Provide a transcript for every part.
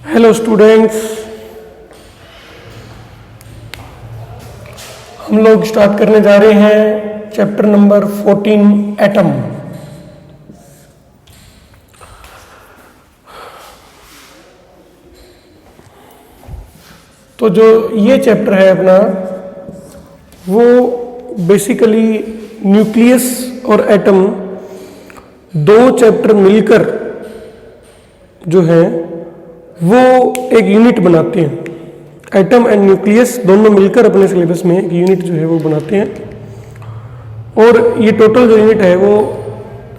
Hello students, हम लोग start करने जा रहे हैं चैप्टर नंबर 14 एटम। तो जो ये चैप्टर है अपना, वो बेसिकली न्यूक्लियस और एटम दो चैप्टर मिलकर जो है वो एक यूनिट बनाते हैं। एटम एंड न्यूक्लियस दोनों मिलकर अपने सिलेबस में एक यूनिट जो है वो बनाते हैं। और ये टोटल जो यूनिट है वो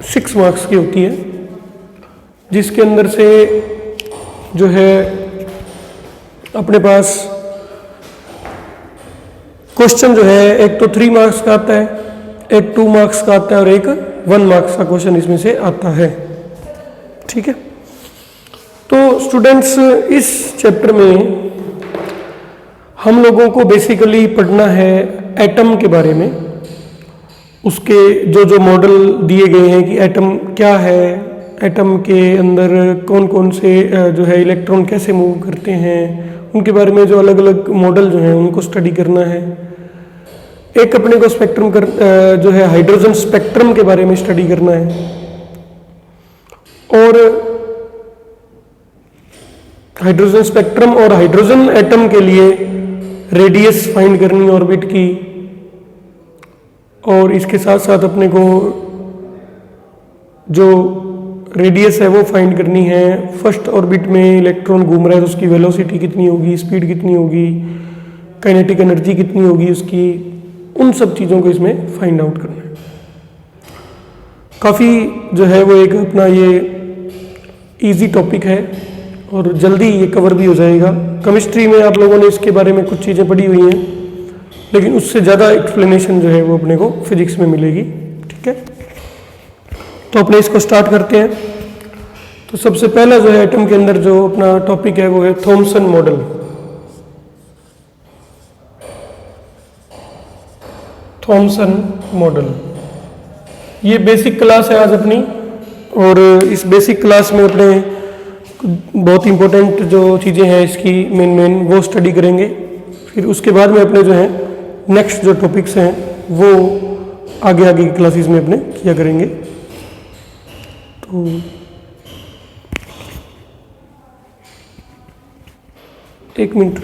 6 मार्क्स की होती है, जिसके अंदर से जो है अपने पास क्वेश्चन जो है एक तो 3 मार्क्स का आता है, एक 2 मार्क्स का आता है और एक 1 मार्क्स का क्वेश्चन इसमें से आता है। ठीक है, तो स्टूडेंट्स इस चैप्टर में हम लोगों को बेसिकली पढ़ना है एटम के बारे में, उसके जो जो मॉडल दिए गए हैं कि एटम क्या है, एटम के अंदर कौन कौन से जो है इलेक्ट्रॉन कैसे मूव करते हैं, उनके बारे में जो अलग अलग मॉडल जो हैं उनको स्टडी करना है। एक अपने को स्पेक्ट्रम जो है हाइड्रोजन स्पेक्ट्रम के बारे में स्टडी करना है, और हाइड्रोजन स्पेक्ट्रम और हाइड्रोजन एटम के लिए रेडियस फाइंड करनी ऑर्बिट की, और इसके साथ साथ अपने को जो रेडियस है वो फाइंड करनी है। फर्स्ट ऑर्बिट में इलेक्ट्रॉन घूम रहा है तो उसकी वेलोसिटी कितनी होगी, स्पीड कितनी होगी, काइनेटिक एनर्जी कितनी होगी उसकी, उन सब चीज़ों को इसमें फाइंड आउट करना है। काफ़ी जो है वो एक अपना ये इजी टॉपिक है और जल्दी ये कवर भी हो जाएगा। केमिस्ट्री में आप लोगों ने इसके बारे में कुछ चीज़ें पढ़ी हुई हैं, लेकिन उससे ज़्यादा एक्सप्लेनेशन जो है वो अपने को फिजिक्स में मिलेगी। ठीक है, तो अपने इसको स्टार्ट करते हैं। तो सबसे पहला जो है एटम के अंदर जो अपना टॉपिक है वो है थॉमसन मॉडल। थॉमसन मॉडल ये बेसिक क्लास है आज अपनी, और इस बेसिक क्लास में अपने बहुत इंपॉर्टेंट जो चीज़ें हैं इसकी मेन वो स्टडी करेंगे। फिर उसके बाद में अपने जो है नेक्स्ट जो टॉपिक्स हैं वो आगे की क्लासेस में अपने किया करेंगे। तो एक मिनट,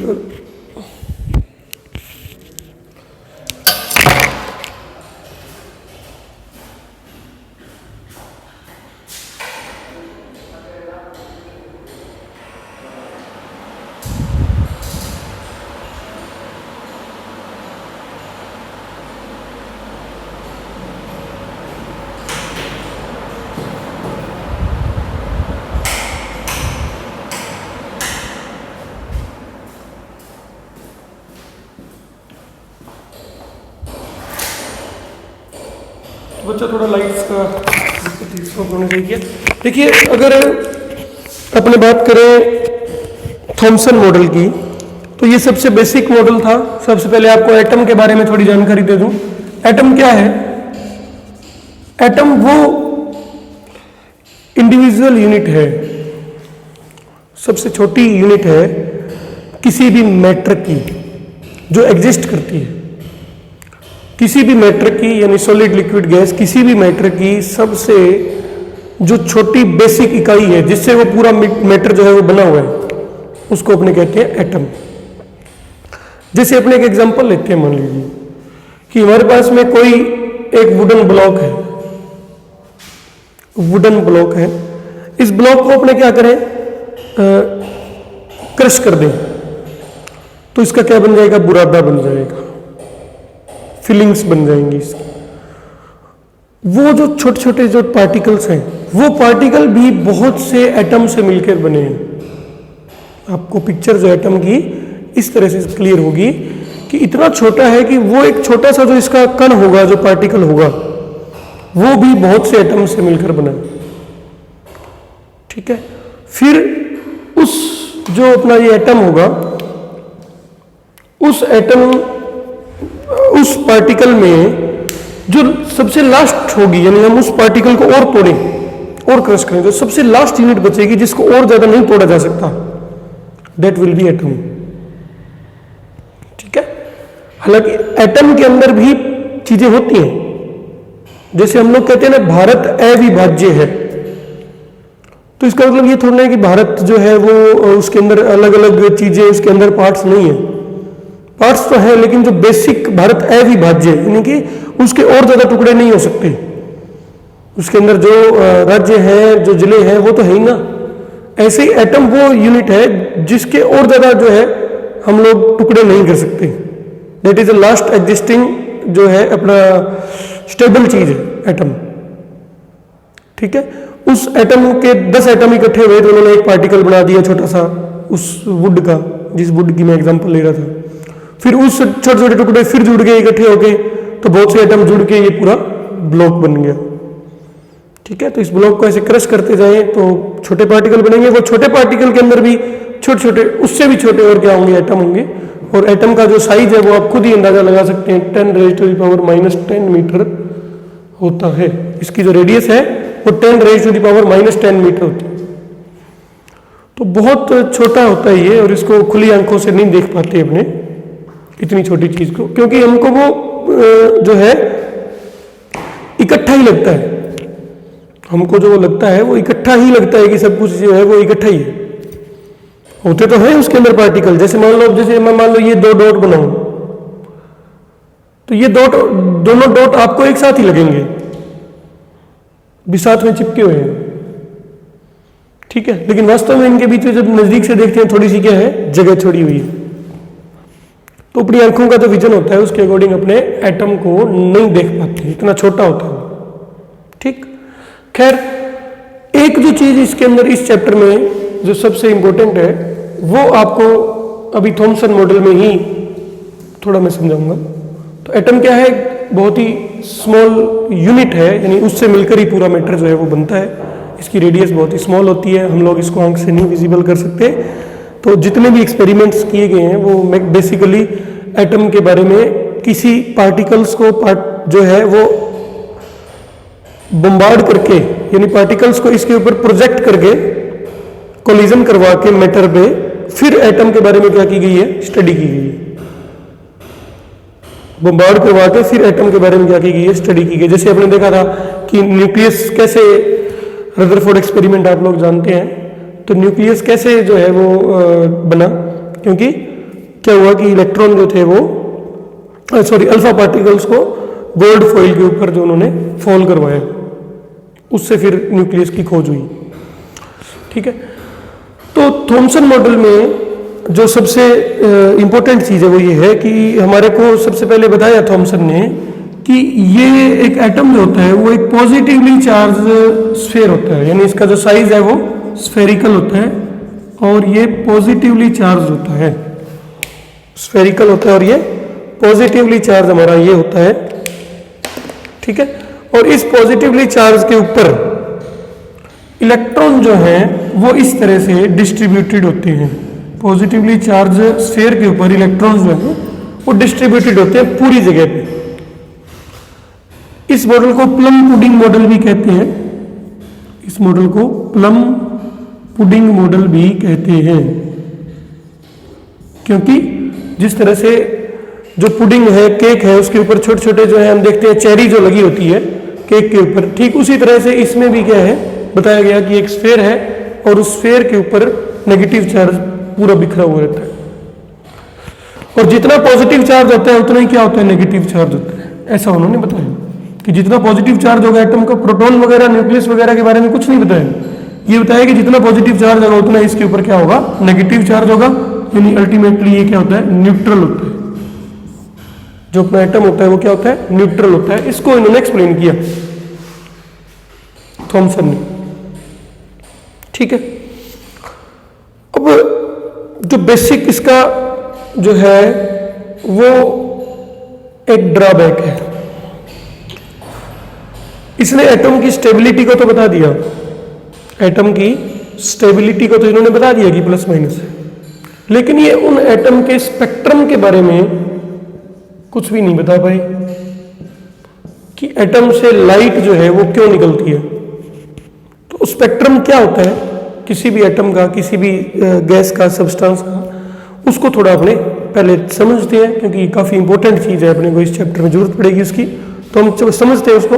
बच्चा थोड़ा लाइट्स का होना चाहिए। देखिए, अगर अपने बात करें थॉमसन मॉडल की, तो ये सबसे बेसिक मॉडल था। सबसे पहले आपको एटम के बारे में थोड़ी जानकारी दे दूं। एटम क्या है? एटम वो इंडिविजुअल यूनिट है, सबसे छोटी यूनिट है किसी भी मैटर की जो एग्जिस्ट करती है। किसी भी मैटर की, यानी सॉलिड लिक्विड गैस, किसी भी मैटर की सबसे जो छोटी बेसिक इकाई है जिससे वो पूरा मैटर जो है वो बना हुआ है, उसको अपने कहते हैं एटम। जैसे अपने एक एग्जांपल लेते हैं, मान लीजिए कि हमारे पास में कोई एक वुडन ब्लॉक है, वुडन ब्लॉक है। इस ब्लॉक को अपने क्या करें, क्रश कर दें, तो इसका क्या बन जाएगा, बुरादा बन जाएगा, फिलिंग्स बन जाएंगी इसकी। वो जो छोटे छोटे जो पार्टिकल्स हैं, वो पार्टिकल भी बहुत से एटम से मिलकर बने हैं। आपको पिक्चर जो एटम की इस तरह से क्लियर होगी कि इतना छोटा है कि वो एक छोटा सा जो इसका कण होगा, जो पार्टिकल होगा, वो भी बहुत से एटम से मिलकर बना है। ठीक है, फिर उस जो अपना ये एटम होगा, उस एटम, उस पार्टिकल में जो सबसे लास्ट होगी, यानी हम उस पार्टिकल को और तोड़ें और क्रश करें, जो सबसे लास्ट यूनिट बचेगी जिसको और ज्यादा नहीं तोड़ा जा सकता, दैट विल बी एटम। ठीक है, हालांकि एटम के अंदर भी चीजें होती हैं, जैसे हम लोग कहते हैं ना भारत अविभाज्य है, तो इसका मतलब ये थोड़ा है कि भारत जो है वो उसके अंदर अलग अलग चीजें, उसके अंदर पार्ट्स नहीं है। पार्ट्स तो है लेकिन जो बेसिक भारत अविभाज्य है, यानी कि उसके और ज्यादा टुकड़े नहीं हो सकते। उसके अंदर जो राज्य है, जो जिले हैं, वो तो है ही ना। ऐसे ही एटम वो यूनिट है जिसके और ज्यादा जो है हम लोग टुकड़े नहीं कर सकते। That is the last existing जो है अपना स्टेबल चीज है एटम। ठीक है, उस एटम के 10 एटम इकट्ठे हुए तो उन्होंने एक पार्टिकल बना दिया छोटा सा, उस वुड का, जिस वुड की मैं एग्जांपल ले रहा था। फिर उस छोटे छोटे टुकड़े फिर जुड़ गए इकट्ठे हो गए, तो बहुत से एटम जुड़ के ये पूरा ब्लॉक बन गया। ठीक है, तो इस ब्लॉक को ऐसे क्रश करते जाए तो छोटे पार्टिकल बनेंगे। वो छोटे पार्टिकल के अंदर भी छोटे छोटे, उससे भी छोटे और क्या होंगे, एटम होंगे। और एटम का जो साइज है वो आप खुद ही अंदाजा लगा सकते हैं, 10⁻⁻10 मीटर होता है। इसकी जो रेडियस है वो 10⁻⁻10 मीटर होती है। तो बहुत छोटा होता है ये, और इसको खुली आंखों से नहीं देख पाते अपने इतनी छोटी चीज को, क्योंकि हमको वो जो है इकट्ठा ही लगता है। हमको जो लगता है वो इकट्ठा ही लगता है कि सब कुछ जो है वो इकट्ठा ही है। होते तो है उसके अंदर पार्टिकल, जैसे मान लो ये 2 डॉट बनाऊं, तो ये दोनों डॉट आपको एक साथ ही लगेंगे, भी साथ में चिपके हुए हैं। ठीक है, लेकिन वास्तव में इनके बीच में जब नजदीक से देखते हैं थोड़ी सी क्या है, जगह छोड़ी हुई है। तो अपनी आंखों का जो विजन होता है उसके अकॉर्डिंग अपने एटम को नहीं देख पाते, इतना छोटा होता है। ठीक, खैर एक जो चीज इसके अंदर इस चैप्टर में जो सबसे इंपॉर्टेंट है वो आपको अभी थॉमसन मॉडल में ही थोड़ा मैं समझाऊंगा। तो एटम क्या है, बहुत ही स्मॉल यूनिट है, यानी उससे मिलकर ही पूरा मैटर जो है वो बनता है। इसकी रेडियस बहुत ही स्मॉल होती है, हम लोग इसको आंख से नहीं विजिबल कर सकते। तो जितने भी एक्सपेरिमेंट्स किए गए हैं वो बेसिकली एटम के बारे में किसी पार्टिकल्स को जो है वो बम्बार्ड करके, यानी पार्टिकल्स को इसके ऊपर प्रोजेक्ट करके कोलिजन करवा के मैटर पे, फिर एटम के बारे में क्या की गई है, स्टडी की गई है। बम्बार्ड करवा के फिर एटम के बारे में क्या की गई है, स्टडी की गई। जैसे आपने देखा था कि न्यूक्लियस कैसे, रदरफोर्ड एक्सपेरिमेंट आप लोग जानते हैं, तो न्यूक्लियस कैसे जो है वो बना, क्योंकि क्या हुआ कि इलेक्ट्रॉन जो थे वो अल्फा पार्टिकल्स को गोल्ड फॉइल के ऊपर जो उन्होंने फॉल करवाया, उससे फिर न्यूक्लियस की खोज हुई। ठीक है, तो थॉमसन मॉडल में जो सबसे इंपॉर्टेंट चीज है वो ये है कि हमारे को सबसे पहले बताया थॉमसन ने कि ये एक एटम जो होता है वो एक पॉजिटिवली चार्ज स्फीयर होता है, यानी इसका जो साइज है वो स्फेरिकल होता है और ये पॉजिटिवली चार्ज होता है। स्फेरिकल होता है और ये पॉजिटिवली चार्ज हमारा ये होता है। ठीक है, और इस पॉजिटिवली चार्ज के ऊपर इलेक्ट्रॉन जो हैं वो इस तरह से डिस्ट्रीब्यूटेड होते हैं। पॉजिटिवली चार्ज स्फीयर के ऊपर इलेक्ट्रॉन्स जो हैं वो डिस्ट्रीब्यूटेड होते हैं पूरी जगह पे। इस मॉडल को प्लम पुडिंग मॉडल भी कहते हैं। इस मॉडल को प्लम पुडिंग मॉडल भी कहते हैं, क्योंकि जिस तरह से जो पुडिंग है, केक है, उसके ऊपर छोटे छोटे जो है हम देखते हैं चेरी जो लगी होती है केक के ऊपर, ठीक उसी तरह से इसमें भी क्या है बताया गया कि एक स्फीयर है और उस स्फीयर के ऊपर नेगेटिव चार्ज पूरा बिखरा हुआ रहता है, और जितना पॉजिटिव चार्ज होता है उतना ही क्या होता है, नेगेटिव चार्ज होता है। ऐसा उन्होंने बताया कि जितना पॉजिटिव चार्ज होगा एटम का, प्रोटॉन वगैरह न्यूक्लियस वगैरह के बारे में कुछ नहीं बताया, ये बताया कि जितना पॉजिटिव चार्ज होगा उतना इसके ऊपर क्या होगा, नेगेटिव चार्ज होगा, यानी अल्टीमेटली ये क्या होता है, न्यूट्रल होता है। जो अपना एटम होता है वो क्या होता है, न्यूट्रल होता है। इसको इन्होंने एक्सप्लेन किया थॉमसन ने। ठीक है, अब जो बेसिक इसका जो है वो एक ड्रॉबैक है। इसने एटम की स्टेबिलिटी को तो बता दिया, एटम की स्टेबिलिटी को तो इन्होंने बता दिया कि प्लस माइनस है, लेकिन ये उन एटम के स्पेक्ट्रम के बारे में कुछ भी नहीं बता पाए कि एटम से लाइट जो है वो क्यों निकलती है। तो स्पेक्ट्रम क्या होता है, किसी भी एटम का, किसी भी गैस का, सब्सटेंस का, उसको थोड़ा अपने पहले समझते हैं, क्योंकि ये काफ़ी इंपॉर्टेंट चीज़ है, अपने को इस चैप्टर में जरूरत पड़ेगी उसकी, तो हम समझते हैं उसको।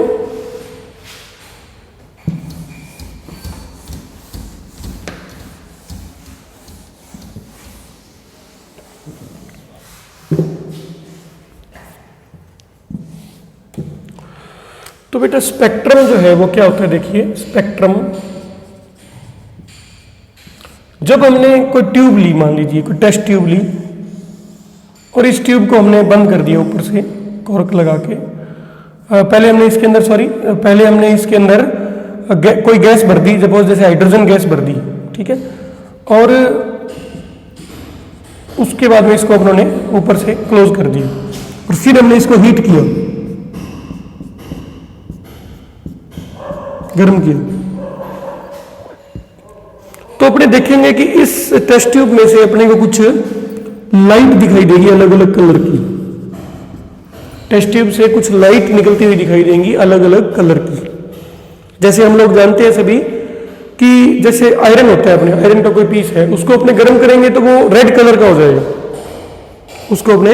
तो बेटा स्पेक्ट्रम जो है वो क्या होता है, देखिए स्पेक्ट्रम, जब हमने कोई ट्यूब ली, मान लीजिए कोई टेस्ट ट्यूब ली, और इस ट्यूब को हमने बंद कर दिया ऊपर से कॉर्क लगा के, पहले हमने इसके अंदर कोई गैस भर दी, सपोज जैसे हाइड्रोजन गैस भर दी, ठीक है, और उसके बाद में इसको उन्होंने ऊपर से क्लोज कर दिया, और फिर हमने इसको हीट किया, गर्म किया, तो अपने देखेंगे कि इस टेस्ट ट्यूब में से अपने को कुछ लाइट दिखाई देगी अलग अलग कलर की। टेस्ट ट्यूब से कुछ लाइट निकलती हुई दिखाई देंगी अलग अलग कलर की। जैसे हम लोग जानते हैं सभी कि जैसे आयरन होता है, अपने आयरन का कोई पीस है, उसको अपने गर्म करेंगे तो वो रेड कलर का हो जाएगा। उसको अपने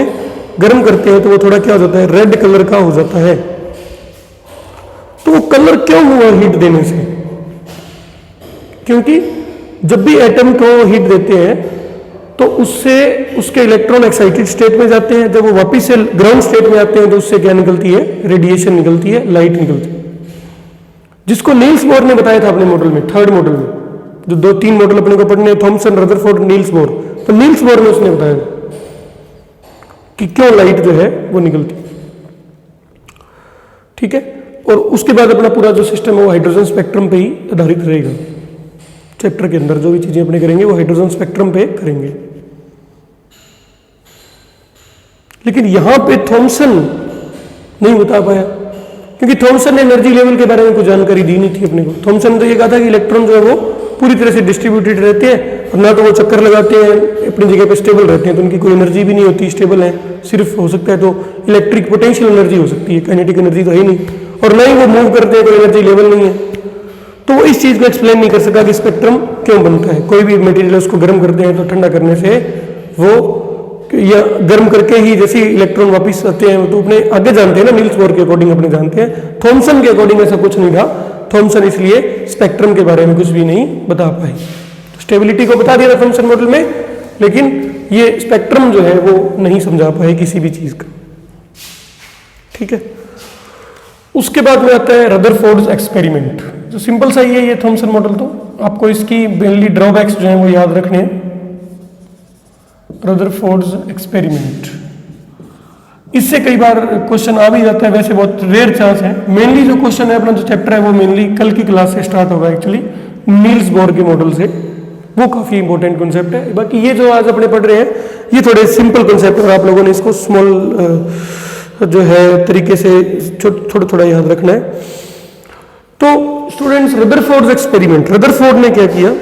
गर्म करते हैं तो वो थोड़ा क्या हो जाता है, रेड कलर का हो जाता है। तो वो कलर क्यों हुआ हीट देने से? क्योंकि जब भी एटम को हीट देते हैं तो उससे उसके इलेक्ट्रॉन एक्साइटेड स्टेट में जाते हैं, जब वो वापस से ग्राउंड स्टेट में आते हैं तो उससे क्या निकलती है, रेडिएशन निकलती है, लाइट निकलती है, जिसको नील्स बोर ने बताया था अपने मॉडल में, थर्ड मॉडल में, जो 2-3 मॉडल अपने को पढ़ने, थॉमसन, रदरफोर्ड, नील्स बोर। तो नील्स बोर ने उसने बताया कि क्यों लाइट जो है वो निकलती है, ठीक है। और उसके बाद अपना पूरा जो सिस्टम है वो हाइड्रोजन स्पेक्ट्रम पे ही आधारित रहेगा। चैप्टर के अंदर जो भी चीजें अपने करेंगे वो हाइड्रोजन स्पेक्ट्रम पे करेंगे। लेकिन यहां पे थॉमसन नहीं बता पाया, क्योंकि थॉमसन ने एनर्जी लेवल के बारे में कुछ जानकारी दी नहीं थी अपने को। थॉमसन ने तो ये कहा था कि इलेक्ट्रॉन जो है वो पूरी तरह से डिस्ट्रीब्यूटेड रहते हैं, और ना तो वो चक्कर लगाते हैं, अपनी जगह पे स्टेबल रहते हैं, तो उनकी कोई एनर्जी भी नहीं होती, स्टेबल है, सिर्फ हो सकता है तो इलेक्ट्रिक पोटेंशियल एनर्जी हो सकती है, काइनेटिक एनर्जी तो है ही नहीं, और ना ही वो मूव करते हैं, कोई एनर्जी लेवल नहीं है। तो वो इस चीज को एक्सप्लेन नहीं कर सका कि स्पेक्ट्रम क्यों बनता है। कोई भी मटेरियल उसको गर्म करते हैं तो ठंडा करने से वो, या गर्म करके ही जैसे इलेक्ट्रॉन वापस आते हैं, तो अपने आगे जानते हैं ना, नील्स बोर के अकॉर्डिंग अपने जानते हैं। थॉमसन के अकॉर्डिंग ऐसा कुछ नहीं था, थॉमसन इसलिए स्पेक्ट्रम के बारे में कुछ भी नहीं बता पाए। स्टेबिलिटी को बता दिया था थॉमसन मॉडल में, लेकिन ये स्पेक्ट्रम जो है वो नहीं समझा पाए किसी भी चीज का, ठीक है। उसके बाद में आता है रदरफोर्ड्स एक्सपेरिमेंट, जो सिंपल सा ही है ये थॉमसन मॉडल। तो आपको इसकी मेनली ड्रॉबैक्स जो है वो याद रखने हैं। रदरफोर्ड्स एक्सपेरिमेंट, इससे कई बार क्वेश्चन आ भी जाता है, वैसे बहुत रेयर चांस है। मेनली जो क्वेश्चन है अपना जो चैप्टर है वो मेनली कल की क्लास से स्टार्ट होगा, एक्चुअली नील्स बोर के मॉडल से, वो काफी इंपॉर्टेंट कॉन्सेप्ट है। बाकी ये जो आज अपने पढ़ रहे हैं ये थोड़े सिंपल कॉन्सेप्ट है, और आप लोगों ने इसको स्मॉल जो है तरीके से थोड़ा थोड़ा याद रखना है। तो स्टूडेंट्स, रदरफोर्ड्स एक्सपेरिमेंट, रदरफोर्ड ने क्या किया,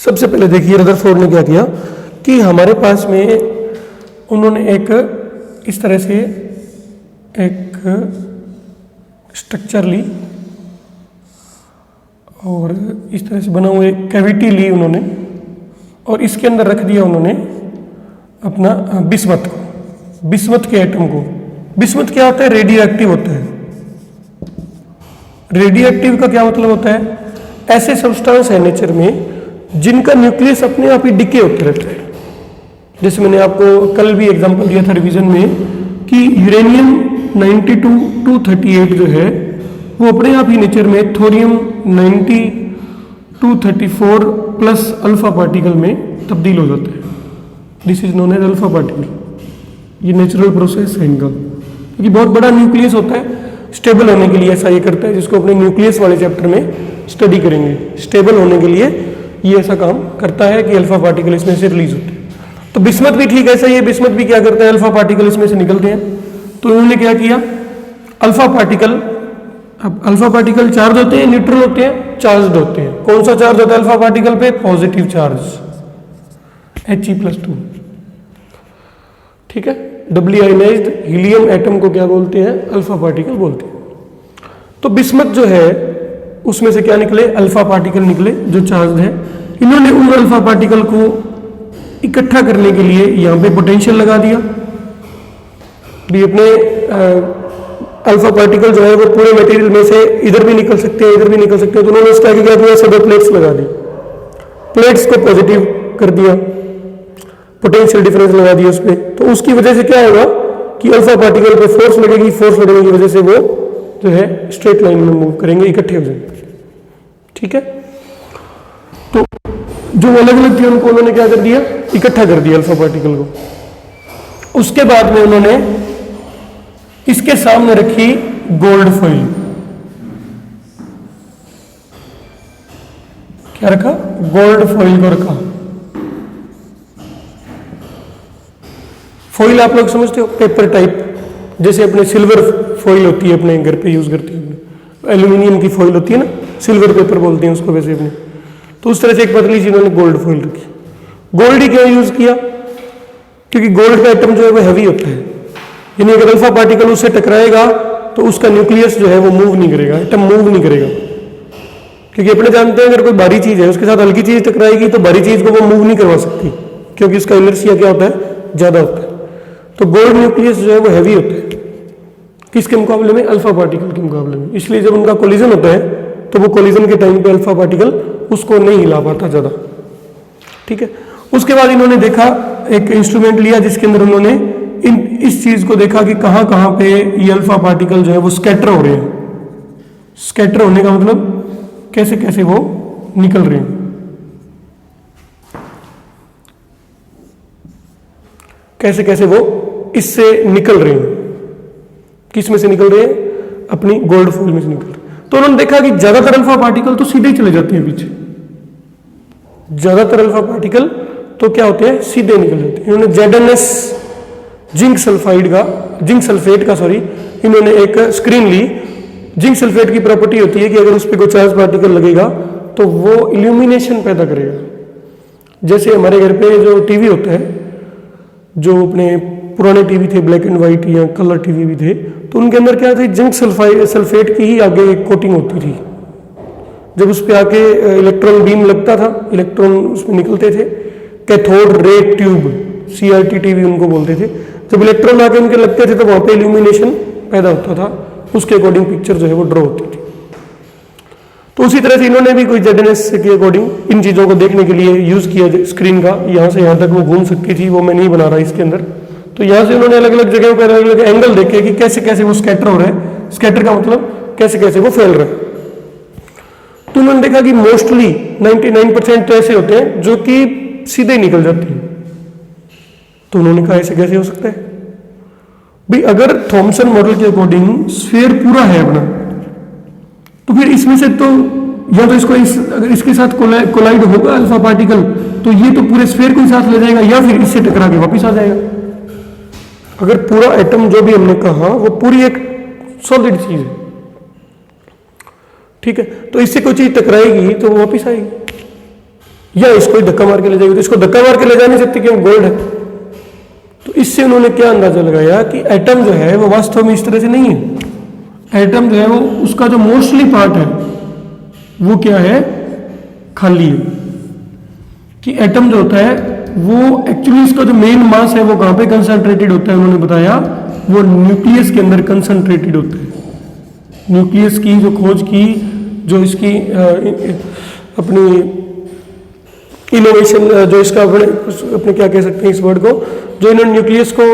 सबसे पहले देखिए रदरफोर्ड ने क्या किया कि हमारे पास में उन्होंने एक इस तरह से एक स्ट्रक्चर ली, और इस तरह से बना हुआ एक कैविटी ली उन्होंने, और इसके अंदर रख दिया उन्होंने अपना बिस्मथ को, बिस्मथ के एटम को। बिस्मथ क्या होता है, रेडियो एक्टिव होता है। रेडियो एक्टिव का क्या मतलब होता है, ऐसे सब्सटेंस है नेचर में जिनका न्यूक्लियस अपने आप ही डिके होते रहता है। जैसे मैंने आपको कल भी एग्जांपल दिया था रिवीजन में कि यूरेनियम 92-238 जो है वो अपने आप ही नेचर में थोरियम 90-234 प्लस अल्फा पार्टिकल में तब्दील हो जाता है। This is known as alpha particle. ये नेचुरल प्रोसेस है इनका, क्योंकि बहुत बड़ा न्यूक्लियस होता है, स्टेबल होने के लिए ऐसा ये करता है, जिसको अपने न्यूक्लियस वाले चैप्टर में स्टडी करेंगे। स्टेबल होने के लिए ये ऐसा काम करता है कि अल्फा पार्टिकल इसमें से रिलीज होते हैं। तो बिस्मथ भी ठीक ऐसा ही है, बिस्मथ भी क्या करता है, अल्फा पार्टिकल इसमें से निकलते हैं। तो उन्होंने क्या किया, अल्फा पार्टिकल, अब अल्फा पार्टिकल चार्ज होते हैं, न्यूट्रल होते हैं, चार्ज होते हैं। कौन सा चार्ज होता है अल्फा पार्टिकल पे, पॉजिटिव चार्ज, He+2, ठीक है। डबली आयनाइज्ड हीलियम एटम को क्या बोलते हैं, अल्फा पार्टिकल बोलते हैं। तो बिस्मथ जो है उसमें से क्या निकले, अल्फा पार्टिकल निकले जो चार्ज है। इन्होंने उन अल्फा पार्टिकल को इकट्ठा करने के लिए यहाँ पे पोटेंशियल लगा दिया। भी अपने अल्फा पार्टिकल जो है वो पूरे मटेरियल में से इधर भी निकल सकते हैं, इधर भी निकल सकते हैं, तो उन्होंने उसका क्या किया, ऐसे 2 प्लेट्स लगा दी, प्लेट्स को पॉजिटिव कर दिया, पोटेंशियल डिफरेंस लगा दिया उस पर। तो उसकी वजह से क्या होगा कि अल्फा पार्टिकल पे फोर्स लगेगी, फोर्स लगने की वजह से वो जो है स्ट्रेट लाइन में मूव करेंगे, इकट्ठे हो जाएंगे। ठीक है, तो जो अलग अलग थे उनको उन्होंने क्या कर दिया, इकट्ठा कर दिया अल्फा पार्टिकल को। उसके बाद में उन्होंने इसके सामने रखी गोल्ड फॉइल। क्या रखा, गोल्ड फॉइल को रखा। फॉइल आप लोग समझते हो, पेपर टाइप, जैसे अपने सिल्वर फॉइल होती है, अपने घर पे यूज करते हैं, एल्यूमिनियम की फॉइल होती है ना, सिल्वर पेपर बोलते हैं उसको वैसे अपने। तो उस तरह से एक पतली सी इन्होंने गोल्ड फॉइल रखी। गोल्ड ही क्यों यूज किया, क्योंकि गोल्ड का एटम जो है वो हैवी होता है, यानी अगर अल्फा पार्टिकल उससे टकराएगा तो उसका न्यूक्लियस जो है वो मूव नहीं करेगा, एटम मूव नहीं करेगा। क्योंकि अपने जानते हैं अगर कोई भारी चीज है उसके साथ हल्की चीज टकराएगी तो भारी चीज को वो मूव नहीं करवा सकती, क्योंकि इसका इनर्शिया क्या होता है, ज्यादा होता है। तो गोल्ड न्यूक्लियस जो है वो हैवी होता है, किसके मुकाबले में, अल्फा पार्टिकल के मुकाबले में। इसलिए जब उनका कोलिजन होता है तो वो कोलिजन के टाइम पे अल्फा पार्टिकल उसको नहीं हिला पाता ज्यादा। ठीक है, उसके बाद इन्होंने देखा, एक इंस्ट्रूमेंट लिया जिसके अंदर उन्होंने इस चीज को देखा कि कहां कहां पे ये अल्फा पार्टिकल जो है वो स्कैटर हो रहे हैं। स्कैटर होने का मतलब कैसे कैसे वो निकल रहे हैं, कैसे कैसे वो इससे निकल रहे हैं। किस में से निकल रहे हैं, अपनी गोल्ड फॉइल में से निकल रहे हैं। तो उन्होंने देखा कि ज्यादातर अल्फा पार्टिकल तो सीधे ही चले जाते हैं पीछे, ज्यादातर अल्फा पार्टिकल तो क्या होते हैं, सीधे निकल जाते हैं। इन्होंने ZnS जिंक सल्फेट का इन्होंने एक स्क्रीन ली। जिंक सल्फेट की प्रॉपर्टी होती है कि अगर उस पर कोई चार्ज पार्टिकल लगेगा तो वो इल्यूमिनेशन पैदा करेगा। जैसे हमारे घर पे जो टीवी होता है, जो अपने पुराने टीवी थे, ब्लैक एंड व्हाइट या कलर टीवी भी थे, तो उनके अंदर क्या था, जिंक सल्फेट की ही आगे कोटिंग होती थी। जब उस पर आके इलेक्ट्रॉन बीम लगता था, इलेक्ट्रॉन उसमें निकलते थे, cathode ray tube, CRT TV उनको बोलते थे। जब इलेक्ट्रॉन आके उनके लगते थे तो वहां पे इल्यूमिनेशन पैदा होता था, उसके अकॉर्डिंग पिक्चर जो है वो ड्रॉ होती थी। तो उसी तरह से इन्होंने भी कोई ZnS के अकॉर्डिंग इन चीजों को देखने के लिए यूज किया स्क्रीन का। यहां से यहां तक वो घूम सकती थी, वो मैं नहीं बना रहा इसके अंदर। तो यहां से उन्होंने अलग अलग जगहों पर अलग अलग एंगल देखे कि कैसे कैसे वो स्कैटर हो रहा है। स्कैटर का मतलब कैसे कैसे वो फैल रहा है। तो उन्होंने देखा कि मोस्टली 99% तो ऐसे होते हैं जो कि सीधे निकल जाते हैं। तो उन्होंने कहा ऐसे कैसे हो सकता है भाई, अगर थॉमसन मॉडल के अकॉर्डिंग स्फीयर पूरा है अपना, तो फिर इसमें से तो या तो इसको अगर इसके साथ कोलाइड होगा अल्फा पार्टिकल तो ये तो पूरे स्फीयर को ही साथ ले जाएगा, या फिर इससे टकरा के वापस आ जाएगा। अगर पूरा एटम जो भी हमने कहा वो पूरी एक सॉलिड चीज है, ठीक है, तो इससे कोई चीज टकराएगी तो वो वापस आएगी, या इसको धक्का मार के ले जाएगी। तो इसको धक्का मार के ले जा नहीं सकती क्यों, गोल्ड है। तो इससे उन्होंने क्या अंदाजा लगाया कि एटम जो है वो वास्तव में इस तरह से नहीं है। एटम जो है वो उसका जो मोस्टली पार्ट है वो क्या है, खाली है। कि एटम जो होता है वो एक्चुअली इसका जो मेन मास है वो कहां पे कंसंट्रेटेड होता है, उन्होंने बताया वो न्यूक्लियस के अंदर कंसंट्रेटेड होता है। न्यूक्लियस की जो खोज की, जो इसकी अपनी इनोवेशन, जो इसका अपने क्या कह सकते हैं इस वर्ड को, जो इन्होंने न्यूक्लियस को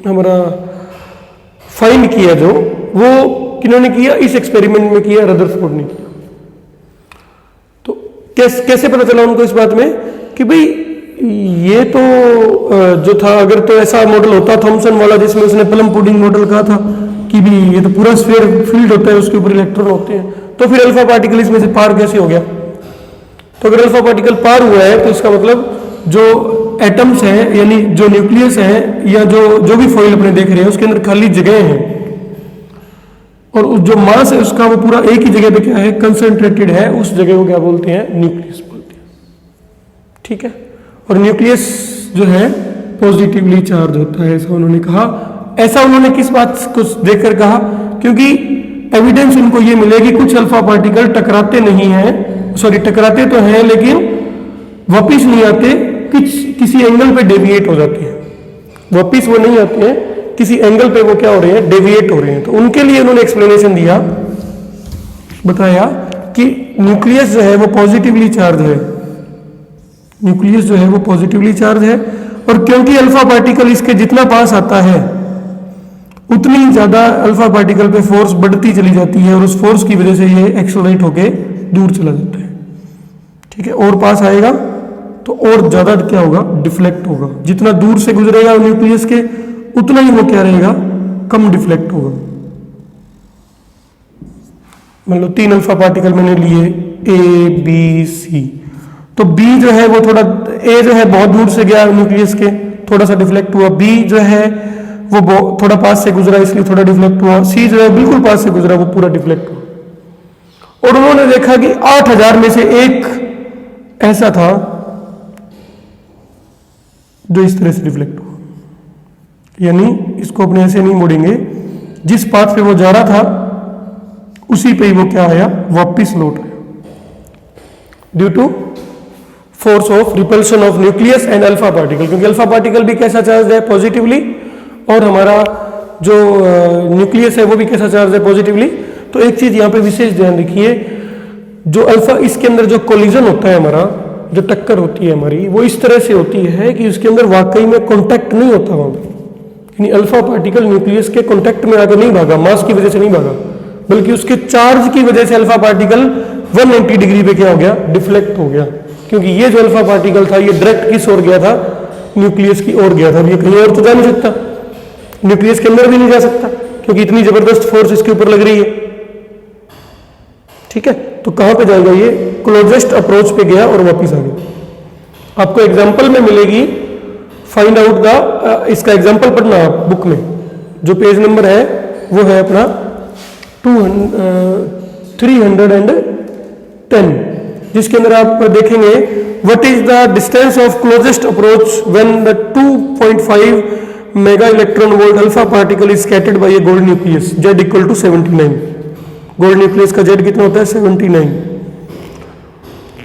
हमारा फाइंड किया, जो वो किन्होंने किया, इस एक्सपेरिमेंट में किया, रदरफोर्ड ने किया। तो कैसे पता चला उनको इस बात में कि भाई ये तो जो था, अगर तो ऐसा मॉडल होता थॉमसन वाला जिसमें उसने प्लम पुडिंग मॉडल कहा था कि भी ये तो पूरा स्फीयर फील्ड होता है, उसके ऊपर इलेक्ट्रॉन होते हैं, तो फिर अल्फा पार्टिकल इसमें से पार कैसे हो गया। तो अगर अल्फा पार्टिकल पार हुआ है तो इसका मतलब जो एटम्स हैं, यानी जो न्यूक्लियस है या जो भी फॉइल अपने देख रहे हैं उसके अंदर खाली जगह है, और जो मास है उसका वो पूरा एक ही जगह पे क्या है, कंसंट्रेटेड है। उस जगह को क्या बोलते हैं, न्यूक्लियस बोलते हैं। ठीक है, और न्यूक्लियस जो है पॉजिटिवली चार्ज होता है, ऐसा उन्होंने कहा। ऐसा उन्होंने किस बात को देखकर कहा, क्योंकि एविडेंस उनको ये मिलेगी कुछ अल्फा पार्टिकल टकराते नहीं हैं, सॉरी टकराते तो हैं लेकिन वापिस नहीं आते, किसी एंगल पे डेविएट हो जाते हैं, वापिस वो नहीं आते हैं, किसी एंगल पे वो क्या हो रहे हैं, डेविएट हो रहे हैं। तो उनके लिए उन्होंने एक्सप्लेनेशन दिया, बताया कि न्यूक्लियस जो है वो पॉजिटिवली चार्ज है, न्यूक्लियस जो है वो पॉजिटिवली चार्ज है, और क्योंकि अल्फा पार्टिकल इसके जितना पास आता है उतनी ज्यादा अल्फा पार्टिकल पे फोर्स बढ़ती चली जाती है और उस फोर्स की वजह से ये एक्सेलरेट होके दूर चला जाता है। ठीक है, और पास आएगा तो और ज्यादा क्या होगा, डिफ्लेक्ट होगा। जितना दूर से गुजरेगा न्यूक्लियस के उतना ही वो क्या रहेगा, कम डिफ्लेक्ट होगा। मान लो 3 अल्फा पार्टिकल मैंने लिए ए बी सी, तो बी जो है वो थोड़ा, ए जो है बहुत दूर से गया न्यूक्लियस के, थोड़ा सा डिफ्लेक्ट हुआ, बी जो है वो थोड़ा पास से गुजरा इसलिए थोड़ा डिफ्लेक्ट हुआ, सी जो है बिल्कुल पास से गुजरा वो पूरा डिफ्लेक्ट हुआ। और उन्होंने देखा कि 8000 में से एक ऐसा था जो इस तरह से डिफ्लेक्ट हुआ, यानी इसको अपने ऐसे नहीं मोड़ेंगे, जिस पाथ पे वो जा रहा था उसी पे ही वो क्या आया, वापिस लौट आया, due to force of repulsion of nucleus and alpha particle. क्योंकि अल्फा पार्टिकल भी कैसा चार्ज है, पॉजिटिवली, और हमारा जो न्यूक्लियस है वो भी कैसा चार्ज है, पॉजिटिवली। तो एक चीज यहां पे विशेष ध्यान रखिए, जो अल्फा, इसके अंदर जो कोलिजन होता है हमारा, जो टक्कर होती है हमारी, वो इस तरह से होती है कि उसके अंदर वाकई में कॉन्टैक्ट नहीं होता वहां पर, यानी अल्फा पार्टिकल न्यूक्लियस के कॉन्टैक्ट में आकर नहीं भागा, मास की वजह से नहीं भागा, बल्कि उसके चार्ज की वजह से अल्फा पार्टिकल 180 डिग्री पे क्या हो गया, डिफ्लेक्ट हो गया। क्योंकि ये जो अल्फा पार्टिकल था ये डायरेक्ट किस ओर गया था, न्यूक्लियस की ओर गया था। ये कहीं और तो जा नहीं सकता, न्यूक्लियस के अंदर भी नहीं जा सकता, क्योंकि इतनी जबरदस्त फोर्स इसके ऊपर लग रही है। ठीक है, तो कहां पे जाएगा, ये क्लोजेस्ट अप्रोच पे गया और वापिस आ गया। आपको एग्जाम्पल में मिलेगी, फाइंड आउट द, इसका एग्जाम्पल पढ़ना आप बुक में, जो पेज नंबर है वो है अपना 310, जिसके अंदर आप देखेंगे what is the distance of closest approach when the 2.5 mega electron volt alpha particle is scattered by a gold nucleus, Z equal to 79। Gold nucleus का Z कितना होता है, 79।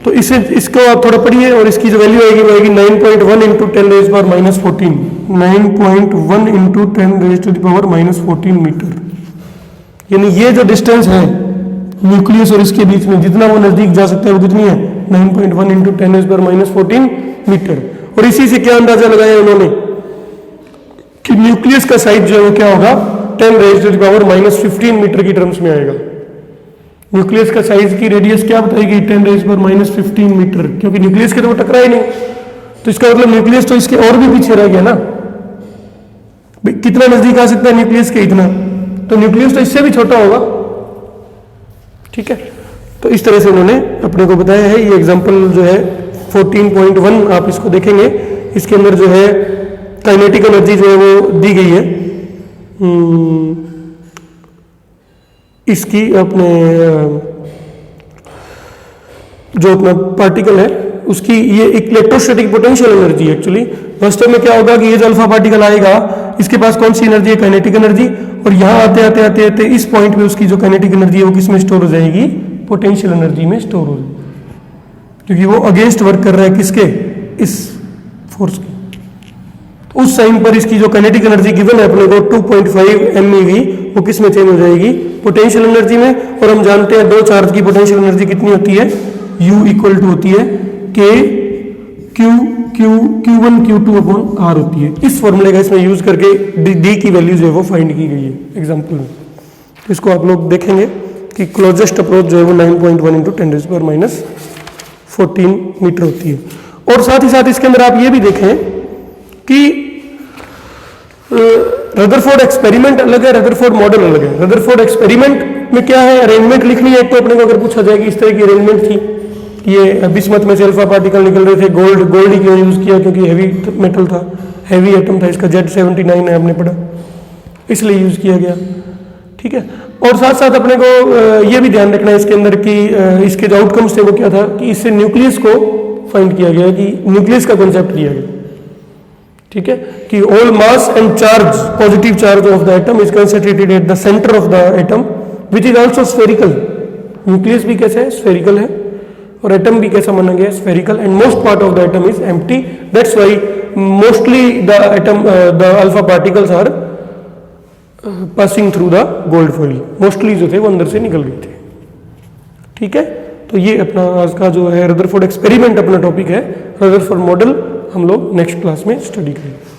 तो इसे, इसको आप थोड़ा पढ़िए, और इसकी जो वैल्यू आएगी वो आएगी 9.1 into 10 raise power minus 14, 9.1 into 10 raise to the power minus 14 metre. यानी ये जो डिस्टेंस है न्यूक्लियस और इसके बीच में, जितना वो नजदीक जा सकता है वो कितनी है, 9.1 into 10 raise power minus 14 metre. और इसी से क्या अंदाजा लगाया उन्होंने कि न्यूक्लियस का साइज जो है वो क्या होगा, 10 raise to the power minus 15 metre की टर्म्स में आएगा। न्यूक्लियस का साइज की रेडियस क्या बताएगी, 10 रेज पर माइनस 15 मीटर, क्योंकि न्यूक्लियस के तो वो टकरा ही नहीं, तो इसका मतलब न्यूक्लियस तो इसके और भी पीछे रह गया ना। कितना नजदीक आ सकता है न्यूक्लियस के, इतना, तो न्यूक्लियस तो इससे भी छोटा होगा। ठीक है, तो इस तरह से उन्होंने अपने को बताया है। ये एग्जांपल जो है 14.1 आप इसको देखेंगे, इसके अंदर जो है काइनेटिक एनर्जी जो है वो दी गई है इसकी, अपने जो अपना पार्टिकल है उसकी, ये इलेक्ट्रोस्टैटिक पोटेंशियल एनर्जी एक्चुअली। वास्तव में क्या होगा कि ये जो अल्फा पार्टिकल आएगा इसके पास कौन सी एनर्जी है, काइनेटिक एनर्जी, और यहाँ आते आते आते आते इस पॉइंट पे उसकी जो काइनेटिक एनर्जी है वो किस में स्टोर हो जाएगी, पोटेंशियल एनर्जी में स्टोर हो जाएगी, क्योंकि वो अगेंस्ट वर्क कर रहा है किसके, इस फोर्स के। उस टाइम पर इसकी जो काइनेटिक एनर्जी गिवन है अपने को 2.5 MeV, वो किस में चेंज हो जाएगी, पोटेंशियल एनर्जी में। और हम जानते हैं दो चार्ज की पोटेंशियल एनर्जी कितनी होती है, U इक्वल टू होती है K Q1 Q2 upon R होती है। इस फॉर्मूले का इसमें यूज करके D की वैल्यू जो है वो फाइंड की गई है एग्जाम्पल में। तो इसको आप लोग देखेंगे कि क्लोजेस्ट अप्रोच जो है वो 9.1 into 10 raise power minus 14 metre होती है। और साथ ही साथ इसके अंदर आप ये भी देखें कि रदरफोर्ड एक्सपेरिमेंट अलग है, रदरफोर्ड मॉडल अलग है। रदरफोर्ड एक्सपेरिमेंट में क्या है, अरेंजमेंट लिखनी है। एक तो अपने को अगर पूछा जाए कि इस तरह की अरेंजमेंट थी, ये बिस्मथ में से अल्फा पार्टिकल निकल रहे थे, गोल्ड ही क्यों यूज किया, क्योंकि हैवी मेटल था, हैवी एटम था, इसका Z79 है, आपने पढ़ा, इसलिए यूज किया गया। ठीक है, और साथ साथ अपने को ये भी ध्यान रखना है इसके अंदर कि इसके जो आउटकम्स थे वो क्या था कि इससे न्यूक्लियस को फाइंड किया गया, कि न्यूक्लियस का कंसेप्ट लिया गया। ठीक है, कि all mass and charge, positive charge of the atom is concentrated at the centre of the atom which is also spherical. Nucleus भी कैसा है, स्फेरिकल है, और एटम भी कैसा माना गया है, spherical, and most part of the atom is empty. That's why mostly the atom the alpha particles are passing through the gold foil. Mostly जो थे वो अंदर से निकल गए थे। ठीक है, तो ये अपना आज का जो है रदरफोर्ड एक्सपेरिमेंट अपना टॉपिक है। रदरफोर्ड मॉडल हम लोग नेक्स्ट क्लास में स्टडी करेंगे।